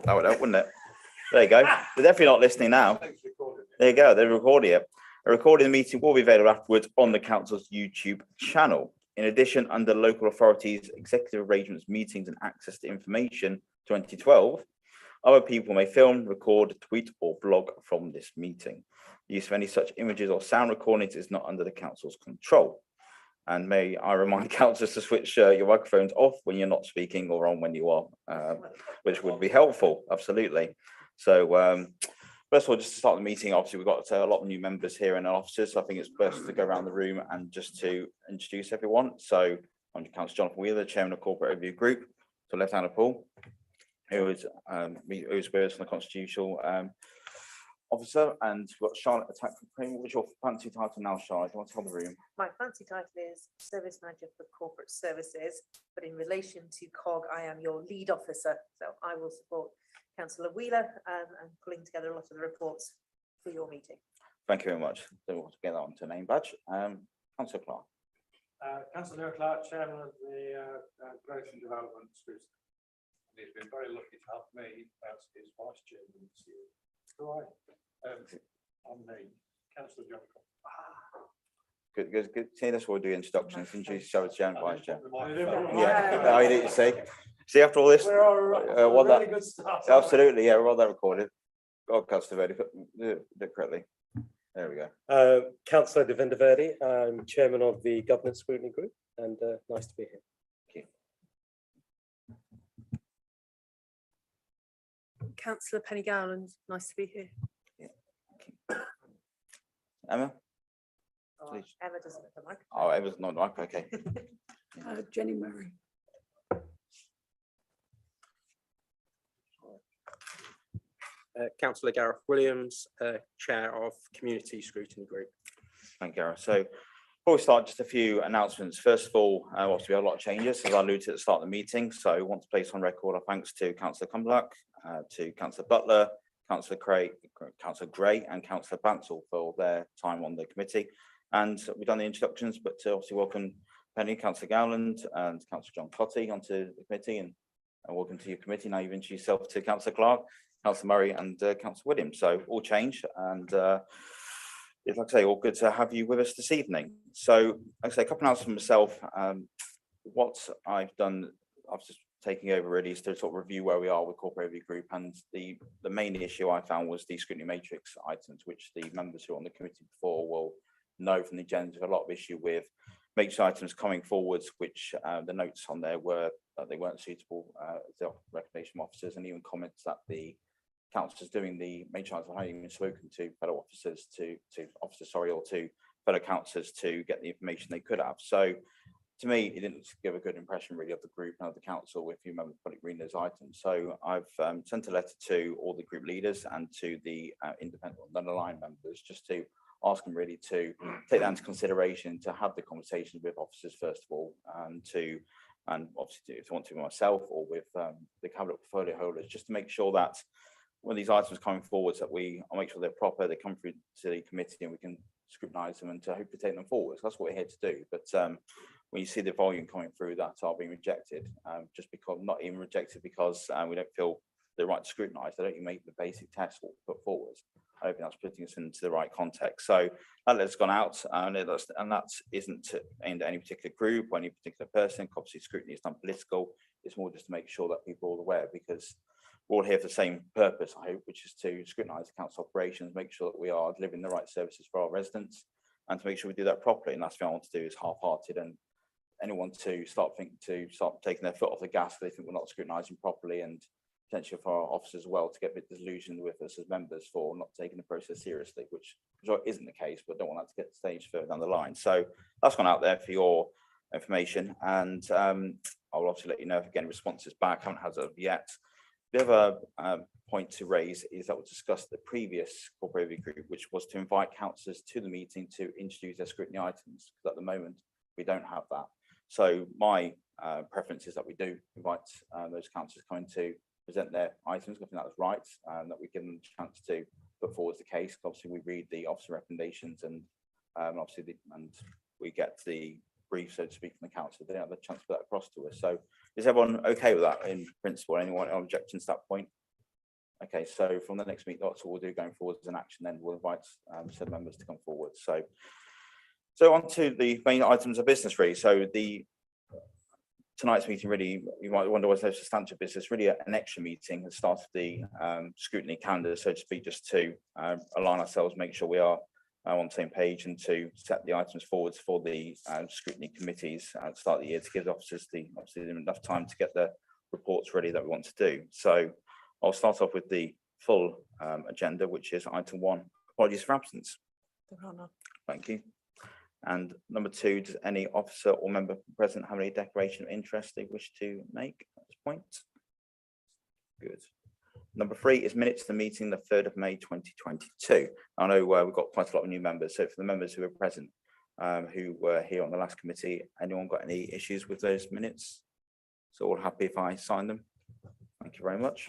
That would help, wouldn't it? There you go. They're definitely not listening now. There you go. They're recording it. A recording of the meeting will be available afterwards on the council's YouTube channel. In addition, under local authorities, executive arrangements, meetings, and access to information 2012, other people may film, record, tweet, or blog from this meeting. The use of any such images or sound recordings is not under the council's control. And may I remind councillors to switch your microphones off when you're not speaking or on when you are, which would be helpful, absolutely. So first of all, just to start the meeting, obviously we've got a lot of new members here in our offices, so I think it's best to go around the room and just to introduce everyone. So I'm Councillor Jonathan Wheeler, Chairman of Corporate Review Group, to left hand of Paul, who is with us from the Constitutional Officer, and we've got Charlotte Attack from Premier. What's your fancy title now, Charlotte? Do you want to tell the room? My fancy title is Service Manager for Corporate Services, but in relation to COG, I am your lead officer. So I will support Councillor Wheeler and pulling together a lot of the reports for your meeting. Thank you very much. So we'll get that onto a name badge. Councillor Clark. Councillor Clark, Chairman of the Growth and Development Group. He's been very lucky to have me as his Vice Chairman this year. Right. I'm the Councillor John. Good. See, that's what we'll do introductions. Introduce yourself as Chairman, Vice Chair. Yeah. I need to say. See, after all this, really good start. Absolutely, yeah, we'll that recorded. God, Councillor Verdi, do it correctly. There we go. Councillor Devendra Verdi, I'm Chairman of the Governance Scrutiny Group, and nice to be here. Councillor Penny Gowland, nice to be here. Emma? Emma doesn't have the mic. Oh, Emma's not mic, okay. Jenny Murray. Councillor Gareth Williams, Chair of Community Scrutiny Group. Thank you, Gareth. So before we start, just a few announcements. First of all, obviously we have a lot of changes, as I alluded to at the start of the meeting. So I want to place on record our thanks to Councillor Cumberlack, to Councillor Butler, Councillor Gray, and Councillor Bansal for their time on the committee. And we've done the introductions, but to obviously welcome Penny, Councillor Gowland, and Councillor John Cotty onto the committee, and welcome to your committee. Now you've introduced yourself to Councillor Clark, Councillor Murray, and Councillor Williams. So all changed, and it's like I say, all good to have you with us this evening. So like I say, a couple of announcements from myself. What I've done, I've just taking over really is to sort of review where we are with Corporate Review Group, and the main issue I found was the scrutiny matrix items, which the members who are on the committee before will know from the agenda. A lot of issue with matrix items coming forwards, which the notes on there were that they weren't suitable as the recommendation officers, and even comments that the councillors doing the matrix items hadn't even spoken to fellow officers or to fellow councillors to get the information they could have. So to me, it didn't give a good impression really of the group and of the council if you remember reading those items. So I've sent a letter to all the group leaders and to the independent aligned members just to ask them really to take that into consideration, to have the conversations with officers first of all, and obviously if you want to with myself or with the cabinet portfolio holders, just to make sure that when these items coming forwards that I'll make sure they're proper, they come through to the committee and we can scrutinise them and to hopefully take them forward. So that's what we're here to do. But when you see the volume coming through that are being rejected, just because not even rejected because we don't feel the right to scrutinise, they don't even make the basic test put forward. I don't think that's putting us into the right context. So that letter's gone out, and that isn't aimed at any particular group or any particular person. Obviously, scrutiny is non-political. It's more just to make sure that people are all aware, because we're all here for the same purpose, I hope, which is to scrutinise the council operations, make sure that we are delivering the right services for our residents, and to make sure we do that properly. And that's what I want to do is half-hearted, and anyone to start taking their foot off the gas if they think we're not scrutinising properly, and potentially for our officers as well to get a bit disillusioned with us as members for not taking the process seriously, which isn't the case, but don't want that to get staged further down the line. So that's gone out there for your information, and I'll obviously let you know if again responses back. I haven't had it yet. The other point to raise is that we discussed the previous corporate review group, which was to invite councillors to the meeting to introduce their scrutiny items, because at the moment we don't have that. So my preference is that we do invite those councillors coming to present their items. I think that was right, that we give them a chance to put forward the case. Obviously, we read the officer recommendations, and obviously, and we get the brief, so to speak, from the council. They have the chance to put that across to us. So, is everyone okay with that in principle? Anyone objecting to that point? Okay, so from the next meeting, that's what we'll do going forward as an action, then we'll invite said members to come forward. So on to the main items of business, really. So tonight's meeting, really, you might wonder what's no substantive business, really an extra meeting at the start of the scrutiny calendar, so to speak, just to align ourselves, make sure we are on the same page, and to set the items forwards for the scrutiny committees at the start of the year, to give the officers obviously enough time to get the reports ready that we want to do. So I'll start off with the full agenda, which is item 1, apologies for absence. Thank you. And number 2, does any officer or member present have any declaration of interest they wish to make at this point? Good. Number 3 is minutes of the meeting, the 3rd of May 2022. I know we've got quite a lot of new members, so for the members who are present, who were here on the last committee, anyone got any issues with those minutes? So all happy if I sign them? Thank you very much.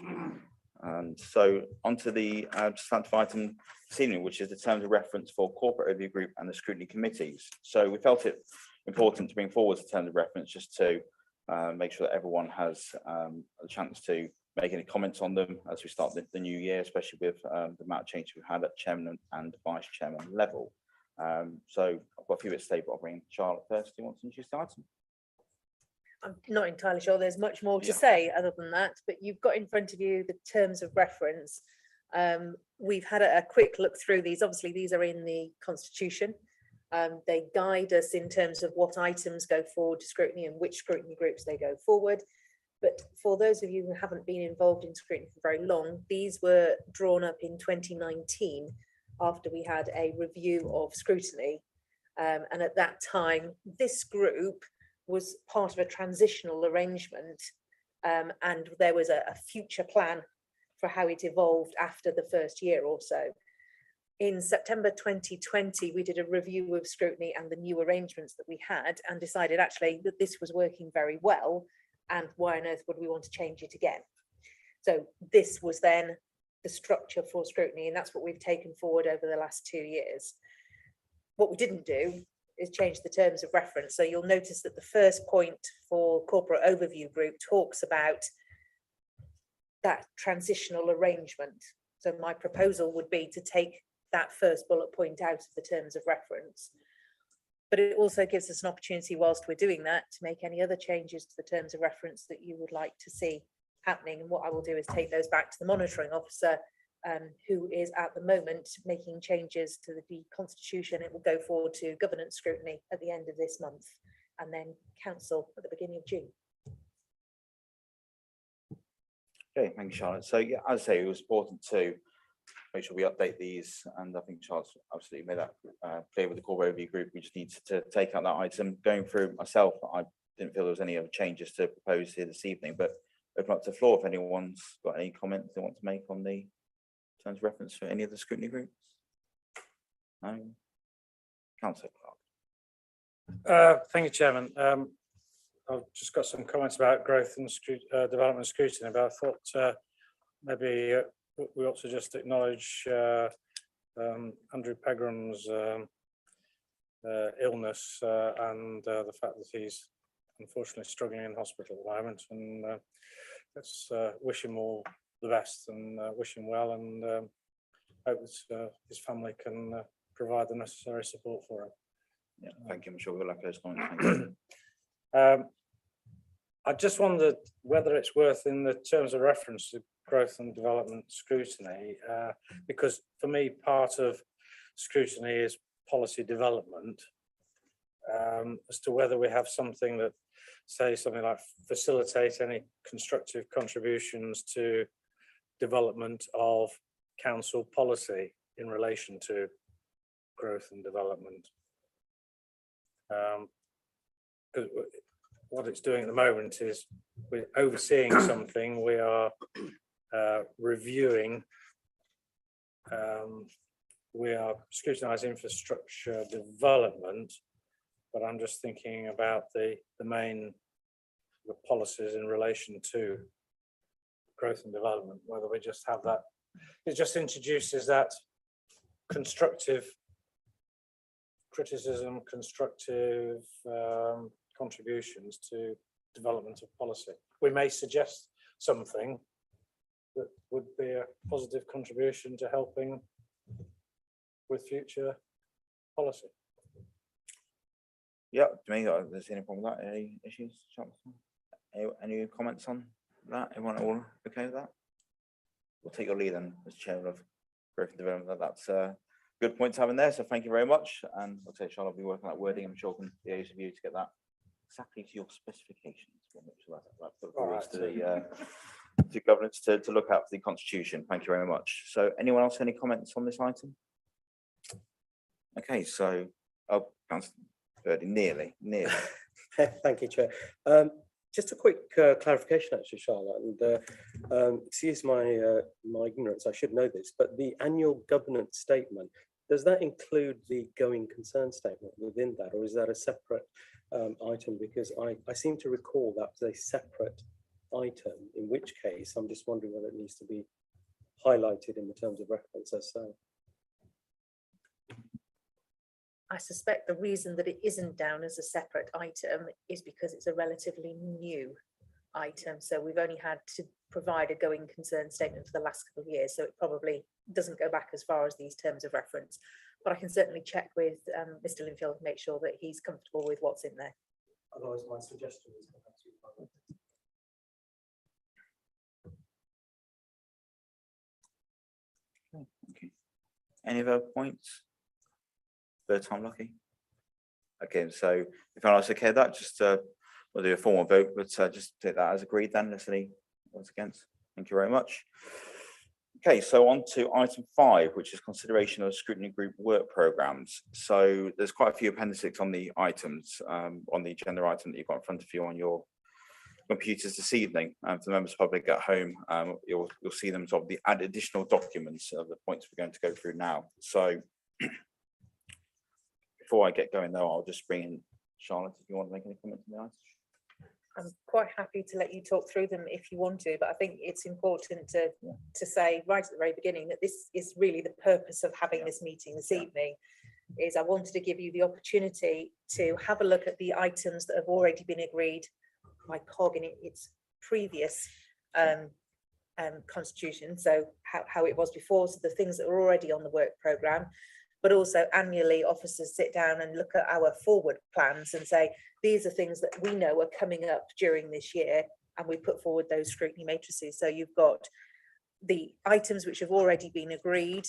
And so onto the substantive item this evening, which is the terms of reference for corporate overview group and the scrutiny committees. So we felt it important to bring forward the terms of reference just to make sure that everyone has a chance to make any comments on them as we start the new year, especially with the amount of change we've had at chairman and vice chairman level. So I've got a few bits to say, but I'll bring Charlotte first. Do you want to introduce the item? I'm not entirely sure there's much more to Yeah. say other than that, but you've got in front of you the terms of reference. We've had a quick look through these. Obviously, these are in the Constitution. They guide us in terms of what items go forward to scrutiny and which scrutiny groups they go forward. But for those of you who haven't been involved in scrutiny for very long, these were drawn up in 2019 after we had a review of scrutiny. And at that time, this group was part of a transitional arrangement, and there was a future plan for how it evolved after the first year or so. In September 2020, we did a review of scrutiny and the new arrangements that we had, and decided actually that this was working very well, and why on earth would we want to change it again? So this was then the structure for scrutiny, and that's what we've taken forward over the last 2 years. What we didn't do is change the terms of reference. So you'll notice that the first point for corporate overview group talks about that transitional arrangement. So my proposal would be to take that first bullet point out of the terms of reference. But it also gives us an opportunity whilst we're doing that to make any other changes to the terms of reference that you would like to see happening. And what I will do is take those back to the monitoring officer, who is at the moment making changes to the Constitution. It will go forward to governance scrutiny at the end of this month, and then council at the beginning of June. Okay, thank you, Charlotte. So yeah, as I say, it was important to make sure we update these, and I think Charlotte's absolutely made that clear with the core overview group. We just need to take out that item. Going through myself, I didn't feel there was any other changes to propose here this evening, but open up to the floor if anyone's got any comments they want to make on the terms of reference for any of the scrutiny groups. No. Councillor Clark. Thank you, Chairman. I've just got some comments about growth and development and scrutiny, but I thought maybe we ought to just acknowledge Andrew Pegram's illness and the fact that he's unfortunately struggling in hospital at the moment, and let's wish him all the best and wish him well, and hope that his family can provide the necessary support for him. Yeah, thank you. I'm sure we'll have those comments. Thank you. I just wondered whether it's worth in the terms of reference to growth and development scrutiny, because for me, part of scrutiny is policy development, as to whether we have something that, say, something like facilitate any constructive contributions to development of council policy in relation to growth and development. Because what it's doing at the moment is we're overseeing something, we are reviewing, we are scrutinizing infrastructure development, but I'm just thinking about the main policies in relation to growth and development, whether we just have that, it just introduces that constructive criticism, constructive contributions to development of policy. We may suggest something, that would be a positive contribution to helping with future policy. Yeah, to me, there's any problem with that? Any issues? Any comments on that? Everyone all okay with that? We'll take your lead then as chair of growth and development. That's a good point to have in there. So thank you very much. And I'll say Charlotte will be working on that wording. I'm sure can the of you to get that exactly to your specifications. We'll make sure that put forward to the to governance to look at for the constitution. Thank you very much. So anyone else any comments on this item? Okay, so nearly. Thank you, Chair. Just a quick clarification, actually, Charlotte, and excuse my ignorance, I should know this, but the annual governance statement, does that include the going concern statement within that, or is that a separate item? Because I seem to recall that was a separate item, in which case I'm just wondering whether it needs to be highlighted in the terms of reference as so. I suspect the reason that it isn't down as a separate item is because it's a relatively new item. So we've only had to provide a going concern statement for the last couple of years. So it probably doesn't go back as far as these terms of reference. But I can certainly check with Mr. Linfield to make sure that he's comfortable with what's in there. Otherwise, my suggestion is perhaps we follow. Okay. Any other points? Third time lucky. Okay, so if anyone else okay with that, just we'll do a formal vote, but just take that as agreed then, unless any was against. Thank you very much. Okay, so on to item 5, which is consideration of scrutiny group work programs. So there's quite a few appendices on the items, on the agenda item that you've got in front of you on your computers this evening. For the members of the public at home, you'll see them sort of the add additional documents of the points we're going to go through now. So before I get going though, I'll just bring in Charlotte if you want to make any comments on the item. I'm quite happy to let you talk through them if you want to, but I think it's important to say right at the very beginning that this is really the purpose of having this meeting this evening. Is I wanted to give you the opportunity to have a look at the items that have already been agreed by COG in its previous constitution, so how it was before, so the things that are already on the work programme, but also annually officers sit down and look at our forward plans and say, these are things that we know are coming up during this year, and we put forward those scrutiny matrices. So you've got the items which have already been agreed,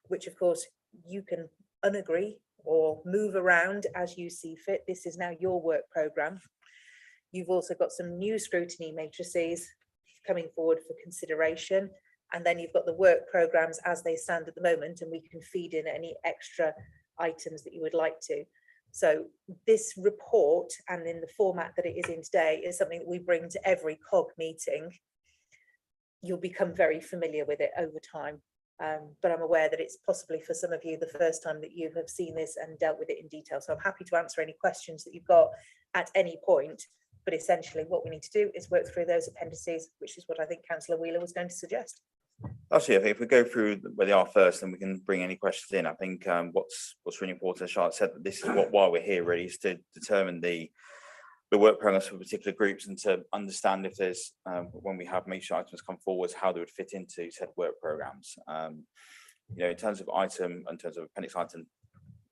which of course you can unagree or move around as you see fit. This is now your work programme. You've also got some new scrutiny matrices coming forward for consideration. And then you've got the work programmes as they stand at the moment, and we can feed in any extra items that you would like to. So this report, and in the format that it is in today, is something that we bring to every COG meeting. You'll become very familiar with it over time. But I'm aware that it's possibly for some of you the first time that you have seen this and dealt with it in detail. So I'm happy to answer any questions that you've got at any point. But essentially what we need to do is work through those appendices, which is what I think Councillor Wheeler was going to suggest. Actually, I think if we go through where they are first, then we can bring any questions in. I think what's really important, as Charlotte said, that this is why we're here really, is to determine the work programs for particular groups and to understand if there's when we have major items come forward, how they would fit into said work programs. You know, in terms of appendix item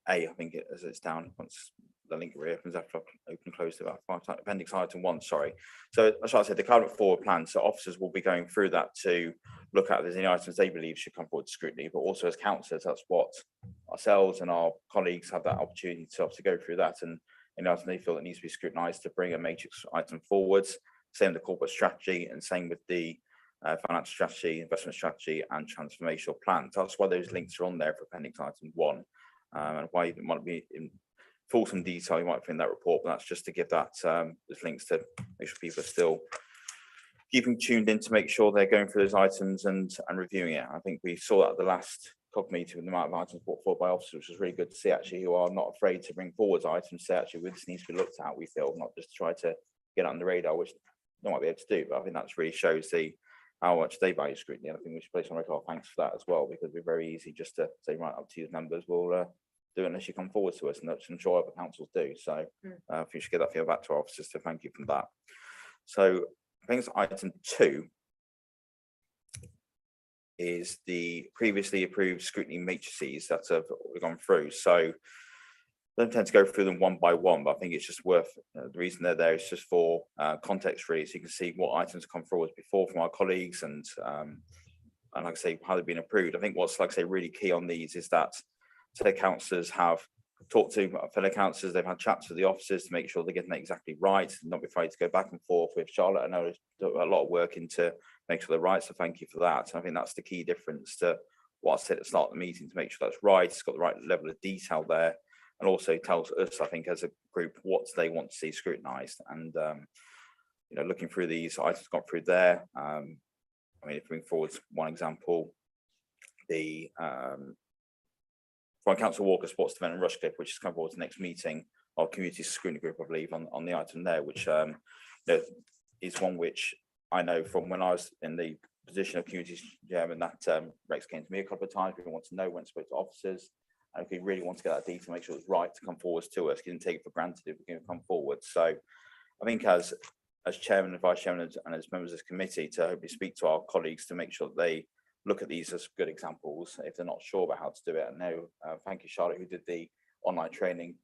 A, I think as it's down once the link reopens after I've open closed about 5 times. Appendix item 1, sorry. So as I said, the cabinet forward plan, so officers will be going through that to look at if there's any items they believe should come forward to scrutiny, but also as councillors, that's what ourselves and our colleagues have that opportunity to obviously go through that, and any item they feel that needs to be scrutinised to bring a matrix item forwards. Same with the corporate strategy, and same with the financial strategy, investment strategy, and transformational plan. So that's why those links are on there for appendix item 1, and why it might be in fulsome detail you might find that report, but that's just to give that those links to make sure people are still keeping tuned in to make sure they're going through those items and reviewing it. I think we saw that at the last COG meeting with the amount of items brought forward by officers, which was really good to see, actually, who are not afraid to bring forward items, say actually this needs to be looked at, we feel, not just try to get on the radar, which they might be able to do, but I think that really shows how much they value scrutiny, and I think we should place on record thanks for that as well, because we're very easy just to say, right, up to you numbers, we'll do it unless you come forward to us, and I'm sure other councils do. So we should get that feedback to our officers to thank you for that. So I think it's item 2. is the previously approved scrutiny matrices that have gone through. So I don't tend to go through them one by one, but I think it's just worth, the reason they're there is just for context really, so you can see what items come forward before from our colleagues and like I say, how they've been approved. I think what's, like I say, really key on these is that so councillors have talked to fellow councillors, they've had chats with the officers to make sure they're getting it exactly right, and not be afraid to go back and forth with Charlotte. I know there's a lot of work into make sure they're right, so thank you for that. And I think that's the key difference to what I said at the start of the meeting, to make sure that's right, it's got the right level of detail there, and also tells us, I think, as a group, what they want to see scrutinised. And you know, looking through these items gone through there, I mean, if we bring forward one example, the from Councillor Walker Sports Event and Rushcliffe, which is coming forward to the next meeting, our community scrutiny group, I believe, on the item there, which is one which I know from when I was in the position of community chairman, that Rex came to me a couple of times. We want to know when to speak to officers, and if we really want to get that detail, make sure it's right to come forward to us. He didn't take it for granted if we're going to come forward. So I think as chairman and vice chairman and as members of this committee, to hopefully speak to our colleagues to make sure that they look at these as good examples if they're not sure about how to do it. And now, thank you, Charlotte, who did the online training.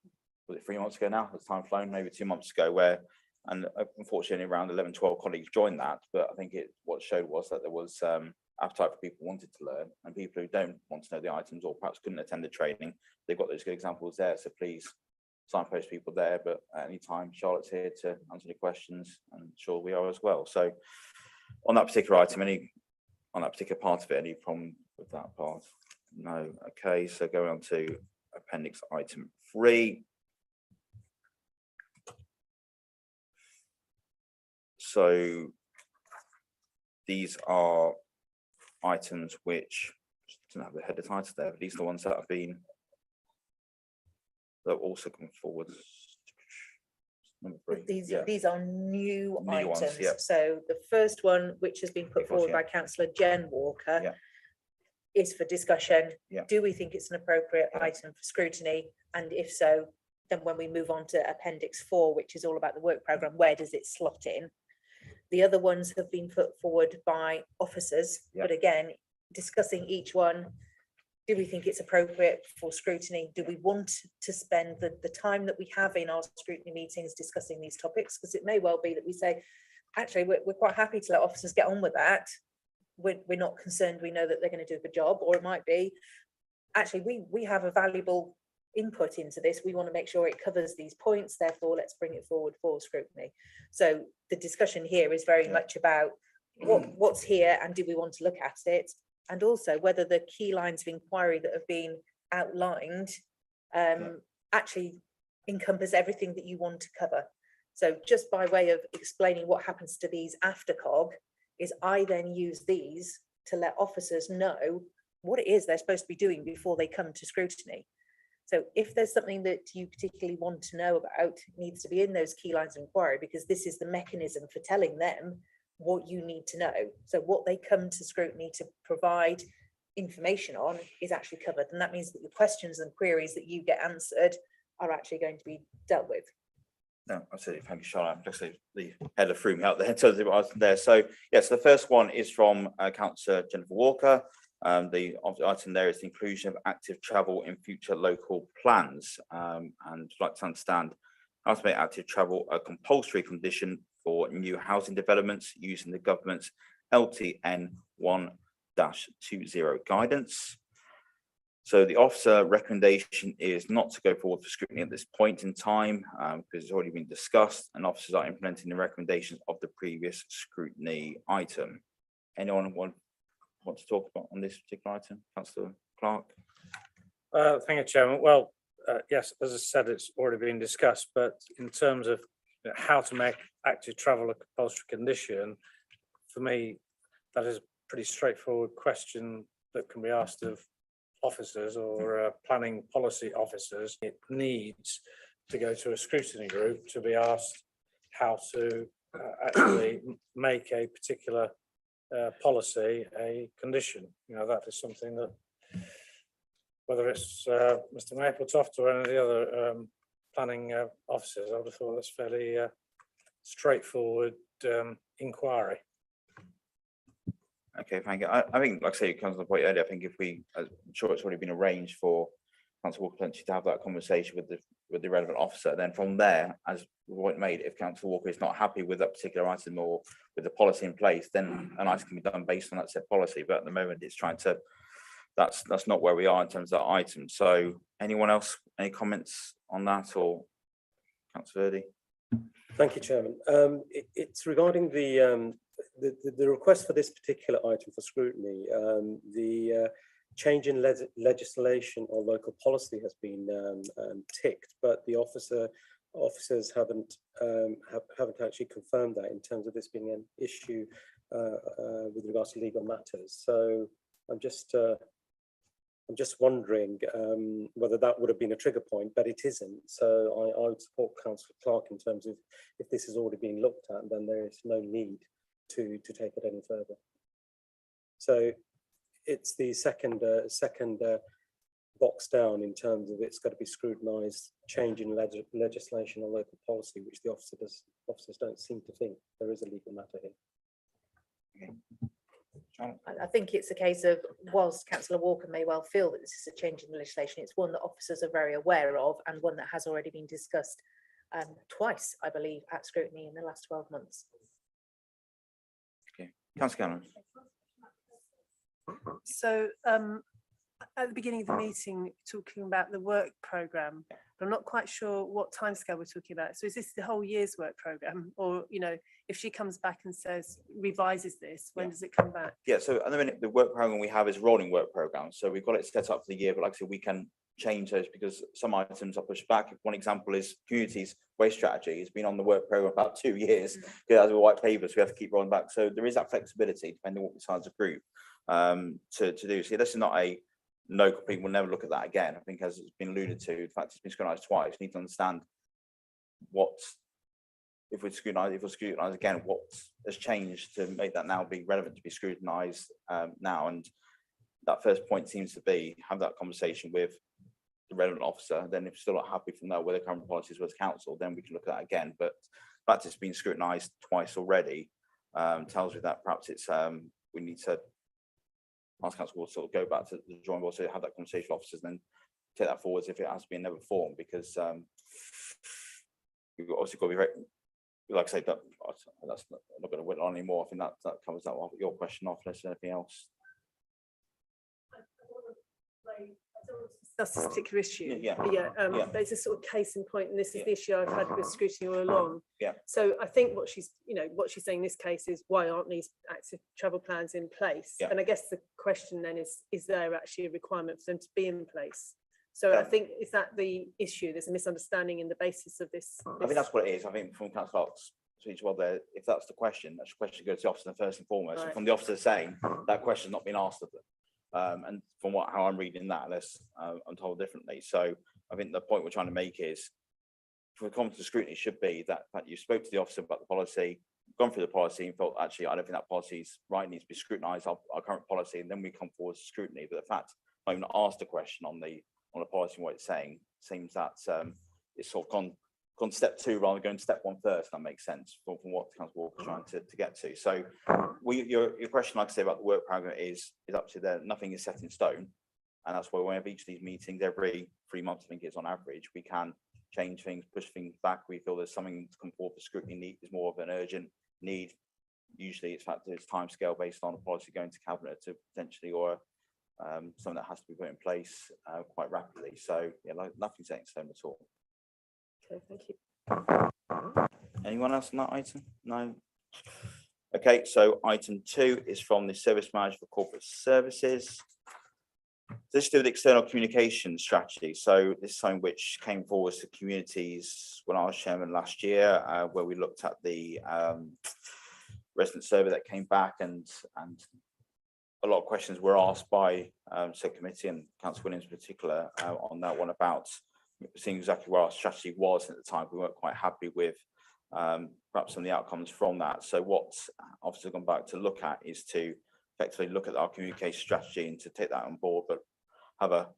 Was it 3 months ago now? It's time flown, maybe 2 months ago, where, and unfortunately around 11, 12 colleagues joined that. But I think what showed was that there was appetite for people who wanted to learn, and people who don't want to know the items or perhaps couldn't attend the training, they've got those good examples there. So please signpost people there, but at any time, Charlotte's here to answer any questions, and sure we are as well. So on that particular item, on that particular part of it, any problem with that part? No. Okay, so going on to appendix item 3. So these are items which don't have the header title there, but these are the ones that have been that have also come forward. Number 3. These are new items. Ones, yeah. So the first one, which has been put Of course, forward yeah. by Councillor Jen Walker, Yeah. is for discussion. Yeah. Do we think it's an appropriate Yeah. item for scrutiny? And if so, then when we move on to Appendix 4, which is all about the work programme, where does it slot in? The other ones have been put forward by officers, Yeah. but again, discussing each one. Do we think it's appropriate for scrutiny? Do we want to spend the time that we have in our scrutiny meetings discussing these topics? Because it may well be that we say, actually, we're quite happy to let officers get on with that. We're not concerned, we know that they're going to do a good job. Or it might be, actually, we have a valuable input into this. We want to make sure it covers these points, therefore let's bring it forward for scrutiny. So the discussion here is very much about what's here and do we want to look at it, and also whether the key lines of inquiry that have been outlined actually encompass everything that you want to cover. So just by way of explaining what happens to these after COG, is I then use these to let officers know what it is they're supposed to be doing before they come to scrutiny. So if there's something that you particularly want to know about, it needs to be in those key lines of inquiry, because this is the mechanism for telling them what you need to know. So what they come to scrutiny to provide information on is actually covered. And that means that the questions and queries that you get answered are actually going to be dealt with. No, absolutely. Thank you, Charlotte. Actually, the header threw me out there in terms of what I was there. So yes, the first one is from Councillor Jennifer Walker. The item there is the inclusion of active travel in future local plans, and I'd like to understand how to make active travel a compulsory condition for new housing developments using the government's LTN 1-20 guidance. So the officer recommendation is not to go forward for scrutiny at this point in time, because it's already been discussed, and officers are implementing the recommendations of the previous scrutiny item. Anyone want to talk about on this particular item? Councillor Clark. Thank you, Chairman. Well, yes, as I said, it's already been discussed, but in terms of how to make active travel a compulsory condition, for me, that is a pretty straightforward question that can be asked of officers or planning policy officers. It needs to go to a scrutiny group to be asked how to actually make a particular policy a condition. You know, that is something that, whether it's Mr. Mapletoft or any of the other planning officers, I would have thought that's fairly straightforward inquiry. Okay, thank you. I think, like I say, it comes to the point earlier, I think if we, I'm sure it's already been arranged for Council Walker potentially to have that conversation with the relevant officer, then from there, as the point made, if Council Walker is not happy with that particular item or with the policy in place, then an item can be done based on that said policy. But at the moment, it's trying to, that's not where we are in terms of that item. So anyone else, any comments on that, or Councillor Verdi? Thank you, Chairman. It's regarding the request for this particular item for scrutiny. The change in legislation or local policy has been ticked, but the officers haven't actually confirmed that in terms of this being an issue with regards to legal matters. So I'm just wondering whether that would have been a trigger point, but it isn't. So I would support Councillor Clark in terms of if this has already been looked at, then there is no need to take it any further. So it's the second box down in terms of it's got to be scrutinised, change in legislation or local policy, which the officers don't seem to think there is a legal matter here. I think it's a case of, whilst Councillor Walker may well feel that this is a change in the legislation, it's one that officers are very aware of and one that has already been discussed twice, I believe, at scrutiny in the last 12 months. Okay, Councillor Cannon. So at the beginning of the meeting, talking about the work programme, I'm not quite sure what timescale we're talking about. So is this the whole year's work programme, or, you know, if she comes back and says revises this, when does it come back? Yeah, so at the minute, the work programme we have is rolling work programme. So we've got it set up for the year, but like I said, we can change those because some items are pushed back. One example is communities waste strategy. It's been on the work programme about 2 years. As a white paper, so we have to keep rolling back. So there is that flexibility depending on what we decide as a group to do. So this is not a no complete, we'll never look at that again. I think, as it's been alluded to, the fact it's been scrutinised twice, we need to understand what, if we scrutinise again, what has changed to make that now be relevant to be scrutinised now. And that first point seems to be have that conversation with the relevant officer. Then if still not happy from that whether current policies was council, then we can look at that again. But the fact it's been scrutinised twice already tells me that perhaps it's we need to ask council will sort of go back to the drawing board to have that conversation with officers and then take that forwards if it has to be in another form, because we've obviously got to be very, like I say, that that's not going to win on anymore. I think that covers that one. Your question off, unless there's anything else. That's this particular issue. Yeah. But it's a sort of case in point, and this is the issue I've had with scrutiny all along. Yeah. So I think what she's saying in this case is, why aren't these active travel plans in place? Yeah. And I guess the question then is there actually a requirement for them to be in place? So Yeah. I think, is that the issue? There's a misunderstanding in the basis of this. I think that's what it is. I think from Councillor Clark's speech, well, there, if that's the question goes to the officer first and foremost. Right. And from the officer saying that question's not been asked of them. And from how I'm reading that, unless I'm told differently. So I think the point we're trying to make is, for the comments of scrutiny, should be that you spoke to the officer about the policy, gone through the policy and felt actually I don't think that policy is right, needs to be scrutinised, our current policy, and then we come forward to scrutiny. But the fact I'm even asked a question on the policy and what it's saying seems that it's sort of gone step two rather than going step one first. That makes sense from what Councillor Walker is trying to get to. So your question, like I say, about the work programme is up to there. Nothing is set in stone, and that's why we have each of these meetings every 3 months. I think it's on average. We can change things, push things back. We feel there's something to come forward for scrutiny need is more of an urgent need. Usually, it's fact it's time scale based on a policy going to cabinet to potentially or something that has to be put in place quite rapidly. So yeah, nothing's set in stone at all. Okay, thank you. Anyone else on that item? No. Okay, so item 2 is from the Service Manager for Corporate Services. This is to do with external communication strategy. So this is something which came forward to communities when I was chairman last year, where we looked at the resident survey that came back, and a lot of questions were asked by said committee and Councillor Williams in particular on that one about seeing exactly where our strategy was at the time. We weren't quite happy with perhaps some of the outcomes from that. So what officers have gone back to look at is to effectively look at our communication strategy and to take that on board, but have a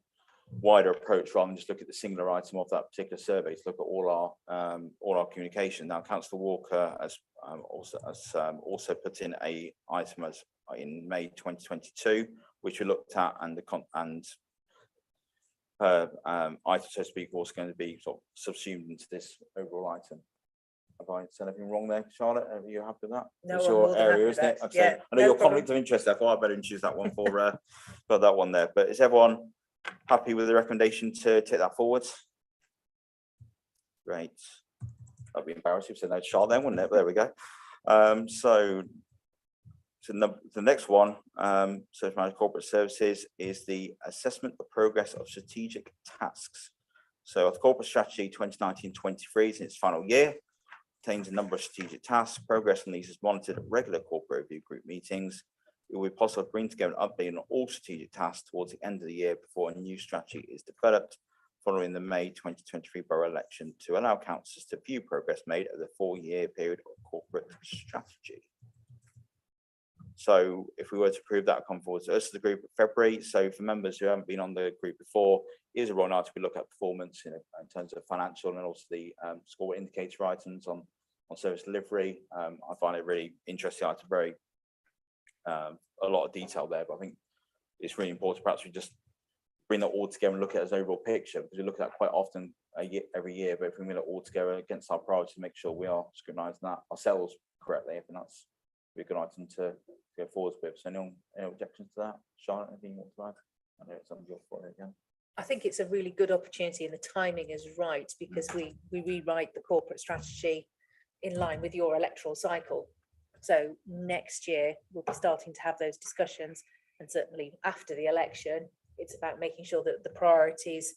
wider approach rather than just look at the singular item of that particular survey, to look at all our communication. Now, Councillor Walker, as also put in a item as in May 2022, which we looked at, and item, so to speak, was going to be sort of subsumed into this overall item. Have I said anything wrong there, Charlotte? Are you happy with that? No, It's I'm your more than happy area, with isn't it? that. Okay. Yeah, I know no your problem. conflict of interest, therefore I better choose that one for that one there. But is everyone happy with the recommendation to take that forwards? Great. That'd be embarrassing if said no to Charlotte then, wouldn't it? But there we go. So the next one, Service Manager Corporate Services, is the assessment of progress of strategic tasks. So the corporate strategy 2019-23 is in its final year, contains a number of strategic tasks. Progress on these is monitored at regular corporate review group meetings. It will be possible to bring together an update on all strategic tasks towards the end of the year before a new strategy is developed, following the May 2023 borough election, to allow councillors to view progress made over the 4-year period of corporate strategy. So if we were to approve that, come forward to us as the group in February. So for members who haven't been on the group before, here's a role now to look at performance in terms of financial and also the score indicator items on service delivery. I find it really interesting. It's very a lot of detail there, but I think it's really important. Perhaps we just bring that all together and look at it as an overall picture, because we look at that quite often every year. But if we bring it all together against our priorities, make sure we are scrutinising that ourselves correctly, I think that's a good item to go forward with. So any objections to that? Charlotte, anything you want to add? I know it's on your floor again. I think it's a really good opportunity, and the timing is right, because we rewrite the corporate strategy in line with your electoral cycle. So next year we'll be starting to have those discussions, and certainly after the election, it's about making sure that the priorities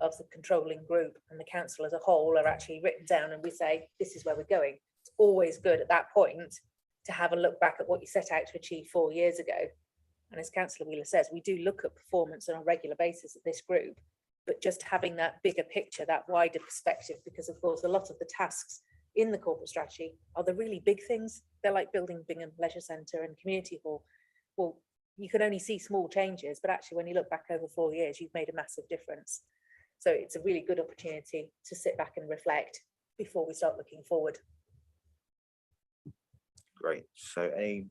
of the controlling group and the council as a whole are actually written down, and we say, this is where we're going. It's always good at that point to have a look back at what you set out to achieve 4 years ago. And as Councillor Wheeler says, we do look at performance on a regular basis at this group, but just having that bigger picture, that wider perspective, because of course, a lot of the tasks in the corporate strategy are the really big things. They're like building Bingham Leisure Centre and Community Hall. Well, you can only see small changes, but actually when you look back over 4 years, you've made a massive difference. So it's a really good opportunity to sit back and reflect before we start looking forward. Great. So any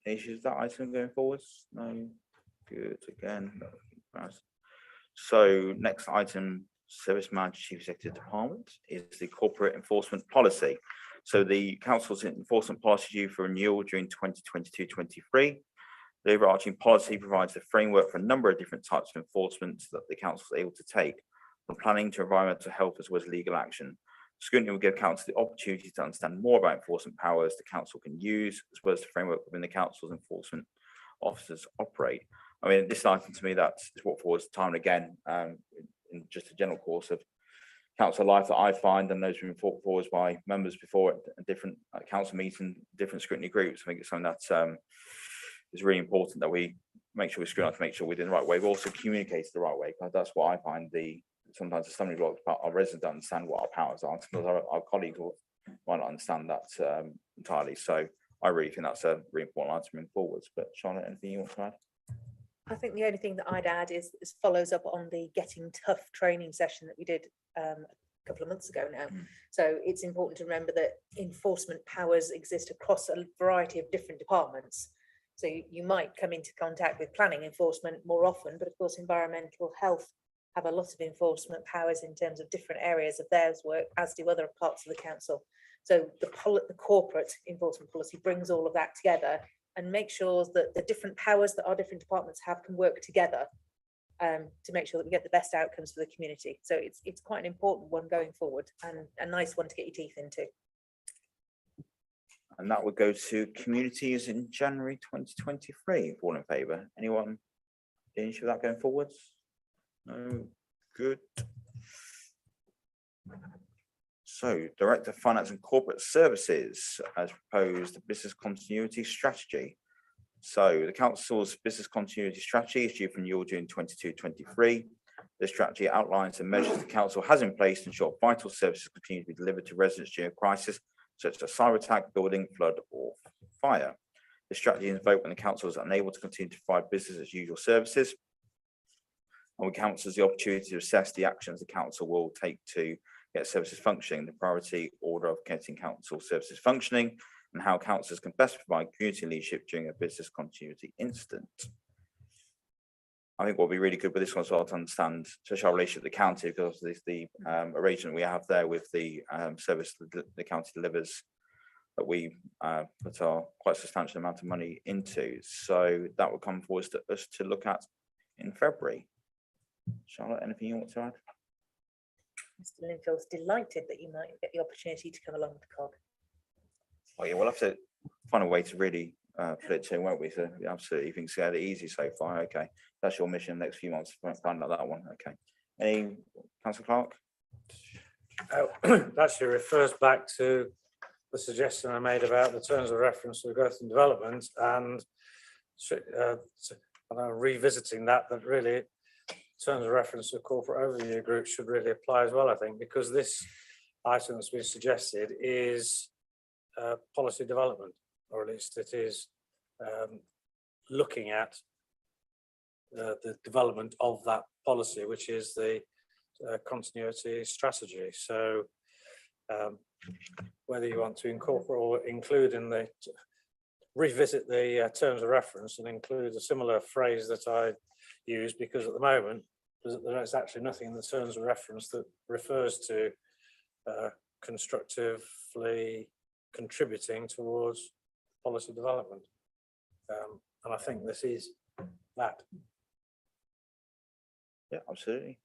issues with that item going forwards? No. Good. Again. So next item, Service Manager Chief Executive Department, is the corporate enforcement policy. So the council's enforcement policy due for renewal during 2022-23. The overarching policy provides a framework for a number of different types of enforcement that the council is able to take, from planning to environmental health as well as legal action. Scrutiny will give council the opportunity to understand more about enforcement powers the council can use, as well as the framework within the council's enforcement officers operate. I mean, this item to me, that's what forwards time and again, in just a general course of council life that I find, and those have been fought forwards by members before at different council meetings, different scrutiny groups. I think it's something that is really important that we make sure we scrutinise to make sure we're doing the right way. We also communicate the right way, because that's what I find sometimes the stumbling blocks. Our residents don't understand what our powers are, because our colleagues might not understand that entirely. So I really think that's a really important item moving forwards. But Charlotte, anything you want to add? I think the only thing that I'd add is follows up on the Getting Tough training session that we did a couple of months ago now. So it's important to remember that enforcement powers exist across a variety of different departments. So you might come into contact with planning enforcement more often, but of course environmental health have a lot of enforcement powers in terms of different areas of theirs work, as do other parts of the council. So the corporate enforcement policy brings all of that together and makes sure that the different powers that our different departments have can work together to make sure that we get the best outcomes for the community. So it's quite an important one going forward, and a nice one to get your teeth into. And that would go to communities in January 2023. All in favour? Anyone any issue with that going forwards? No. Good. So, Director of Finance and Corporate Services has proposed a business continuity strategy. So, the council's business continuity strategy is due for renewal during 22-23. The strategy outlines the measures the council has in place to ensure vital services continue to be delivered to residents during a crisis, such as cyber attack, building, flood, or fire. The strategy is invoked when the council is unable to continue to provide business as usual services, and we council has the opportunity to assess the actions the council will take to get services functioning, the priority order of getting council services functioning, and how councillors can best provide community leadership during a business continuity incident. I think what will be really good with this one as well to understand, especially our relationship with the county, because of the arrangement we have there with the service the county delivers, that we put our quite substantial amount of money into. So that will come forward to us to look at in February. Charlotte, anything you want to add? Mr. Linfield's delighted that you might get the opportunity to come along to COG. Oh yeah, we'll have to find a way to really put it to, won't we? So we absolutely think it's fairly easy so far. Okay, that's your mission the next few months. Find out that one. Okay. Any Councillor Clark? Actually refers back to the suggestion I made about the terms of reference for growth and development, and revisiting that really terms of reference to corporate overview group should really apply as well, I think, because this item that's been suggested is policy development, or at least it is looking at the development of that policy, which is the continuity strategy. So whether you want to incorporate or include in the revisit the terms of reference and include a similar phrase that I use, because at the moment there's actually nothing in the terms of reference that refers to constructively contributing towards policy development, and I think this is that. Yeah, absolutely.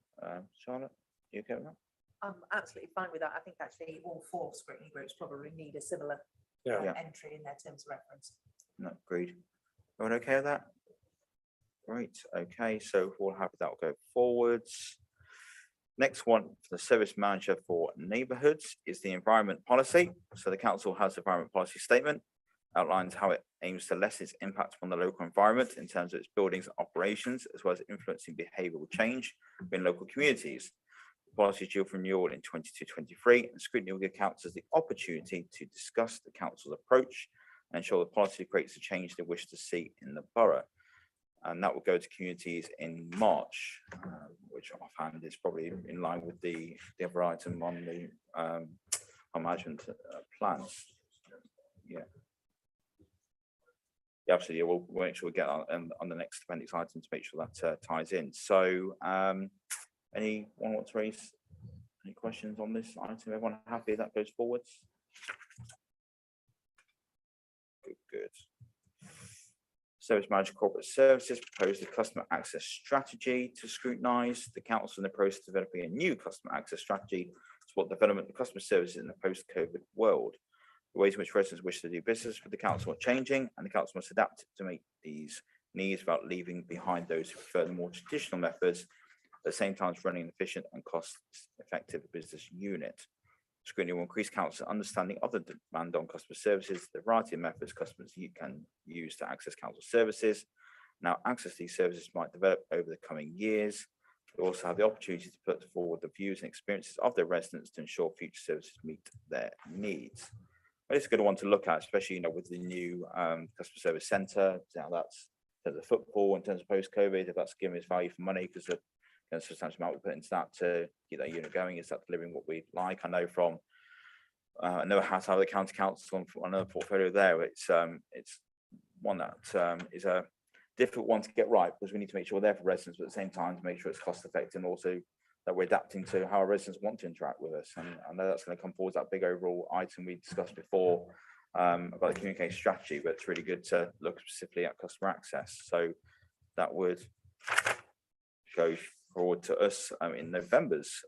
Charlotte, you okay with that? I'm absolutely fine with that. I think actually all 4 scrutiny groups probably need a similar Yeah. entry in their terms of reference. No, agreed. Everyone okay with that? Great. Okay, so we'll have that will go forwards. Next one for the service manager for neighbourhoods is the environment policy. So the council has an environment policy statement, outlines how it aims to lessen its impact on the local environment in terms of its buildings and operations, as well as influencing behavioural change within local communities. The policy is due for renewal in 22-23, and scrutiny will give councillors the opportunity to discuss the council's approach and ensure the policy creates the change they wish to see in the borough. And that will go to communities in March, which offhand is probably in line with the other item on the management plans. Yeah. Yeah, absolutely. We'll make sure we get on the next appendix item to make sure that ties in. So, anyone want to raise any questions on this item? Everyone happy that goes forwards? Good. Service manager corporate services proposed a customer access strategy to scrutinise. The council in the process of developing a new customer access strategy to support development of customer services in the post-COVID world. The ways in which residents wish to do business with the council are changing, and the council must adapt to meet these needs without leaving behind those who prefer the more traditional methods, at the same time as running an efficient and cost-effective business unit. Scrutiny will increase council understanding of the demand on customer services, the variety of methods customers can use to access council services. Now, access to these services might develop over the coming years. They also have the opportunity to put forward the views and experiences of their residents to ensure future services meet their needs. But it's a good one to look at, especially with the new customer service centre. Now that's in terms of football, in terms of post-COVID, if that's giving us value for money, because the substantial amount we put into that to get that unit going, is that delivering what we like? I know from I know how to have the county council on a portfolio there. It's one that is a difficult one to get right, because we need to make sure we're there for residents, but at the same time to make sure it's cost effective, and also that we're adapting to how our residents want to interact with us. And I know that's going to come forward, that big overall item we discussed before about the communication strategy, but it's really good to look specifically at customer access. So that would go forward to us in November's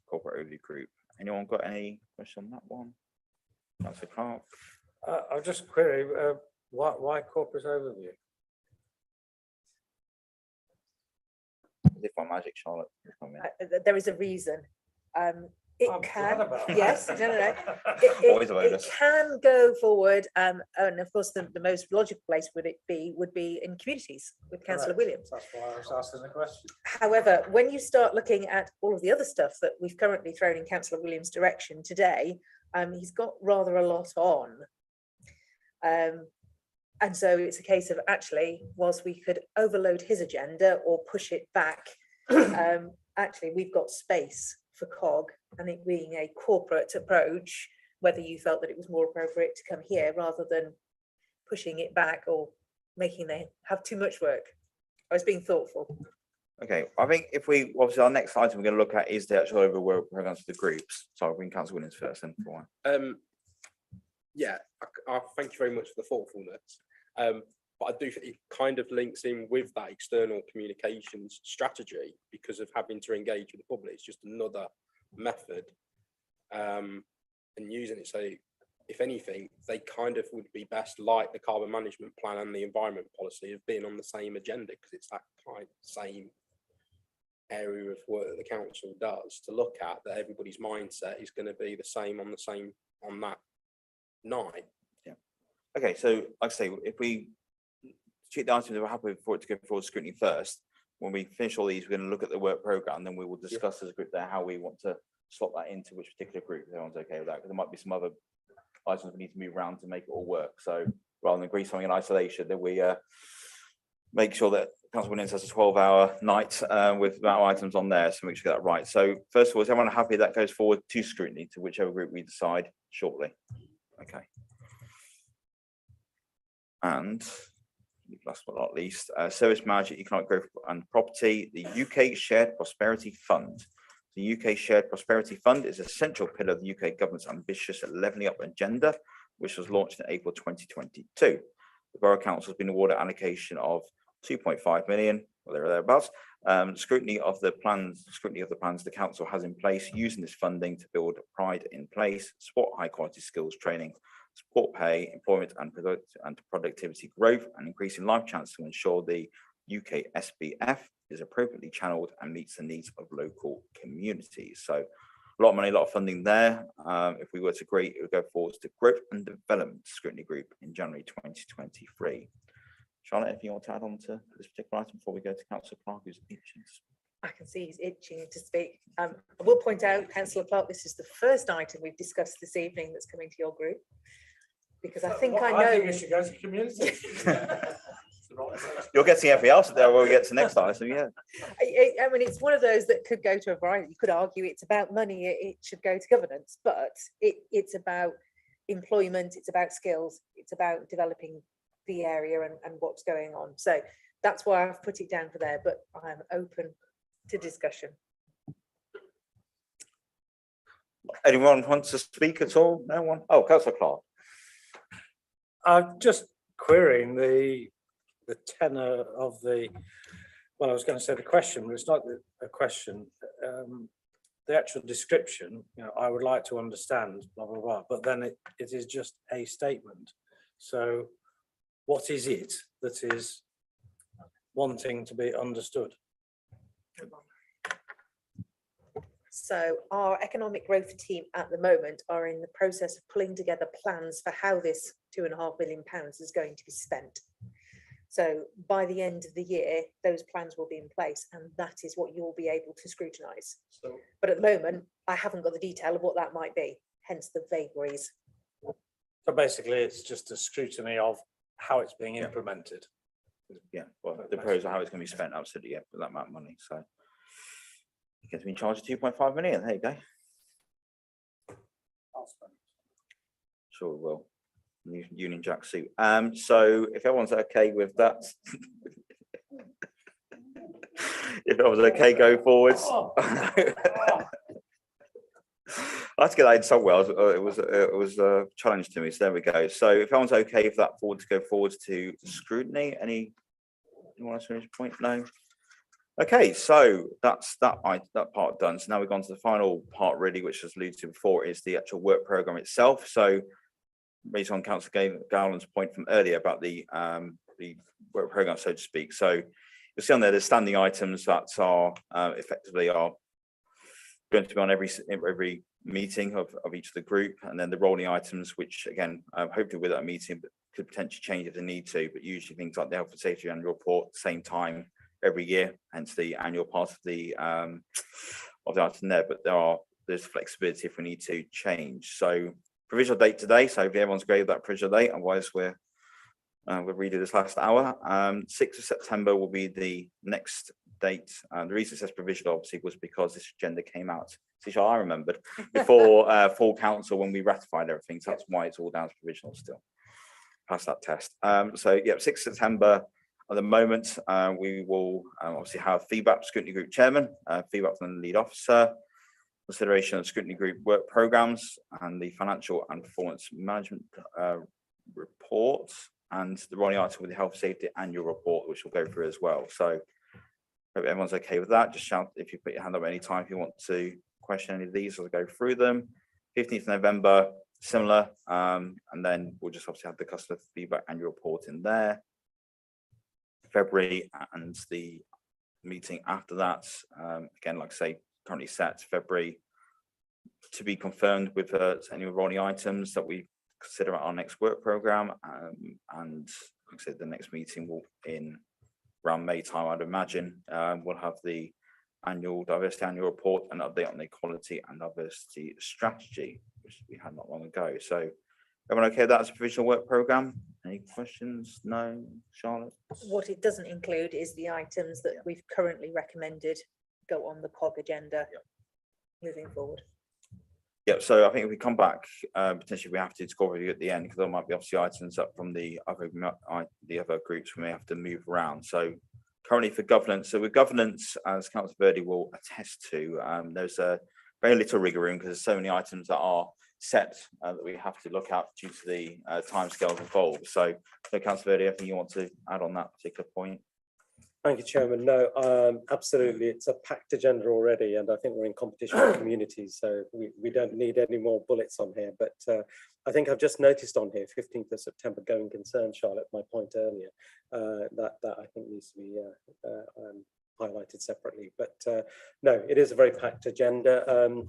corporate overview group. Anyone got any question on that one? Councillor Clark. I'll just query, why corporate overview? If my magic, Charlotte. There is a reason. It I'm can, glad about that. yes, no. Always a It bonus. can go forward, and of course, the most logical place would be in communities with Councillor Correct. Williams. That's why I was asking the question. However, when you start looking at all of the other stuff that we've currently thrown in Councillor Williams' direction today, he's got rather a lot on. And so it's a case of, actually, whilst we could overload his agenda or push it back, actually we've got space for COG and it being a corporate approach, whether you felt that it was more appropriate to come here rather than pushing it back or making them have too much work. I was being thoughtful. Okay, I think if we, obviously our next item we're going to look at is the actual overall work programs for the groups. So I'll bring Councillor Williams first and for one. Yeah, I thank you very much for the thoughtfulness. But I do think it kind of links in with that external communications strategy because of having to engage with the public. It's just another method and using it. So if anything, they kind of would be best like the carbon management plan and the environment policy of being on the same agenda because it's that kind of same area of work that the council does to look at, that everybody's mindset is going to be the same on that night. Yeah. Okay, so like I say, if we treat the items that we're happy with for it to go forward scrutiny first, when we finish all these, we're going to look at the work program, then we will discuss as a group there how we want to slot that into which particular group. If everyone's okay with that, because there might be some other items we need to move around to make it all work. So rather than agree something in isolation, that we make sure that Council Williams has a 12-hour night with that items on there, so make sure we get that right. So first of all, is everyone happy that goes forward to scrutiny to whichever group we decide shortly? Okay. And last but not least, Service Manager, Economic Growth and Property, the UK Shared Prosperity Fund. The UK Shared Prosperity Fund is a central pillar of the UK government's ambitious Levelling Up agenda, which was launched in April 2022. The Borough Council has been awarded allocation of 2.5 million, or thereabouts. Scrutiny of the plans the council has in place using this funding to build pride in place, support high quality skills training, support pay, employment and productivity growth, and increasing life chances to ensure the UK SBF is appropriately channeled and meets the needs of local communities. So a lot of money, a lot of funding there. If we were to agree, it would go forward to Growth and Development Scrutiny Group in January 2023. Charlotte, anything you want to add on to this particular item before we go to Councillor Clark, who's itching? I can see he's itching to speak. I will point out, Councillor Clark, this is the first item we've discussed this evening that's coming to your group. Because I think I know. I think we should go to community. You're getting everything else there when we get to next item, yeah. I mean, it's one of those that could go to a variety. You could argue it's about money, it should go to governance, but it's about employment, it's about skills, it's about developing the area and what's going on. So that's why I've put it down for there, but I'm open to discussion. Anyone wants to speak at all? No one? Oh, Councillor Clark. I'm just querying the tenor of the, well, I was going to say the question, but it's not a question. The actual description, you know, I would like to understand, blah, blah, blah, but then it is just a statement. So what is it that is wanting to be understood? So our economic growth team at the moment are in the process of pulling together plans for how this £2.5 million is going to be spent. So by the end of the year, those plans will be in place and that is what you'll be able to scrutinise. So, but at the moment, I haven't got the detail of what that might be, hence the vagaries. so basically it's just a scrutiny of how it's being implemented. Yeah, well, the proposal, how it's going to be spent, absolutely, yeah, for that amount of money. So you get to be in charge of 2.5 million. There you go. I'll spend it. Sure we will. Union Jack suit. So if everyone's okay with that, if everyone's okay, go forwards. I had to get that in somewhere. It was a challenge to me. So there we go. So if everyone's okay for that forward to go forwards to scrutiny, anyone else finish point? No. Okay, so that's that part done. So now we've gone to the final part, really, which was alluded to before, is the actual work program itself. So based on Councillor Gowland's point from earlier about the work program, so to speak. So you'll see on there, there's standing items that are effectively are going to be on every meeting of each of the group, and then the rolling items, which again, hopefully with that meeting, but could potentially change if they need to, but usually things like the health and safety annual report, same time every year, hence the annual part of the item there. But there's flexibility if we need to change. So provisional date today, so if everyone's great with that provisional date, otherwise we'll redo this last hour. 6th of September will be the next date. And the reason it says provisional obviously was because this agenda came out, see, I remembered, before full council when we ratified everything. So that's why it's all down as provisional still. Pass that test. So yeah, 6th September at the moment, we will obviously have feedback from scrutiny group chairman, feedback from the lead officer, consideration of scrutiny group work programs and the financial and performance management report, and the Ronnie item with the health safety annual report, which we'll go through as well. So hope everyone's okay with that. Just shout if you put your hand up any time if you want to question any of these as I go through them. 15th November, similar, and then we'll just obviously have the customer feedback annual report in there. February and the meeting after that, again, like I say, currently set February to be confirmed with any Ronnie items that we consider our next work program, and like I said, the next meeting will in around May time, I'd imagine. We'll have the annual diversity annual report and update on the equality and diversity strategy, which we had not long ago. So everyone okay with that as a provisional work program? Any questions? No, Charlotte? What it doesn't include is the items that we've currently recommended go on the COG agenda moving forward. Yeah, so I think if we come back, potentially we have to score review at the end, because there might be obviously items up from the other groups we may have to move around. So currently for governance, so with governance, as Councillor Verdi will attest to, there's a very little wriggle room because there's so many items that are set that we have to look at due to the timescales involved. So Councillor Verdi, anything you want to add on that particular point? Thank you, Chairman. No, absolutely. It's a packed agenda already, and I think we're in competition with communities, so we don't need any more bullets on here. But I think I've just noticed on here, 15th of September, going concern, Charlotte, my point earlier, that I think needs to be highlighted separately. But no, it is a very packed agenda.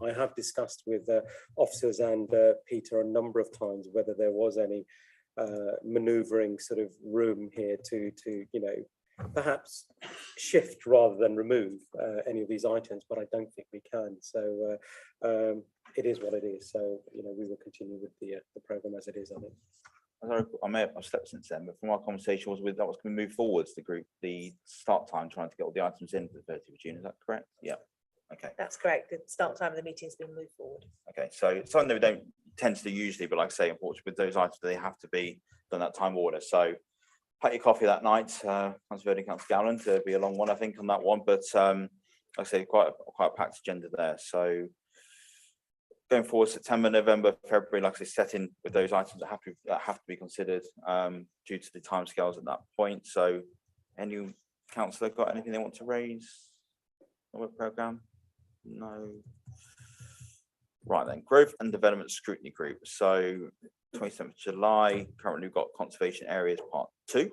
I have discussed with officers and Peter a number of times whether there was any manoeuvring sort of room here to you know, perhaps shift rather than remove any of these items, but I don't think we can. So it is what it is. So, you know, we will continue with the program as it is, I think. I may have slept since then, but from our conversation was with that was going to move forwards the group, the start time, trying to get all the items in for the 30th of June. Is that correct? Yeah. Okay. That's correct. The start time of the meeting's been moved forward. Okay. So it's something that we don't tend to do usually, but like I say, unfortunately, with those items, they have to be done that time order. So pack your coffee that night. Councillor Verdi, Councillor Gallen, to be a long one, I think, on that one. But like I say, quite a packed agenda there. So going forward, September, November, February, like I say, setting with those items that have to be considered due to the timescales at that point. So, any councillor got anything they want to raise on the program? No. Right then, growth and development scrutiny group. So 27th of July, currently we've got conservation areas part 2.